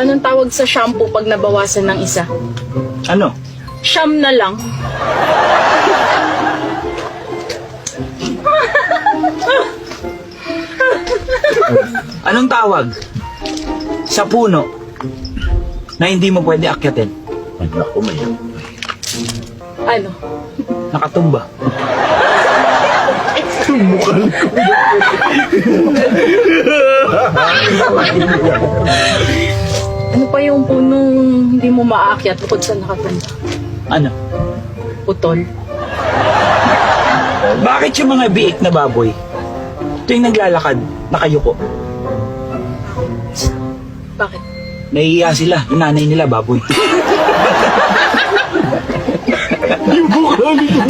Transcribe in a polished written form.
Anong tawag sa shampoo pag nabawasan ng isa? Ano? Siyam na lang. Anong tawag sa puno na hindi mo pwede akyatin? Ay, naku, may Ano? Nakatumba. bukal ko. Ano pa yung punong hindi mo maakyat bukod sa nakatumba? Ano? Putol. Bakit yung mga biik na baboy tuwing naglalakad, nakayuko? Bakit? Nahihiya sila. Yung nanay nila, baboy. Yung bukal ko.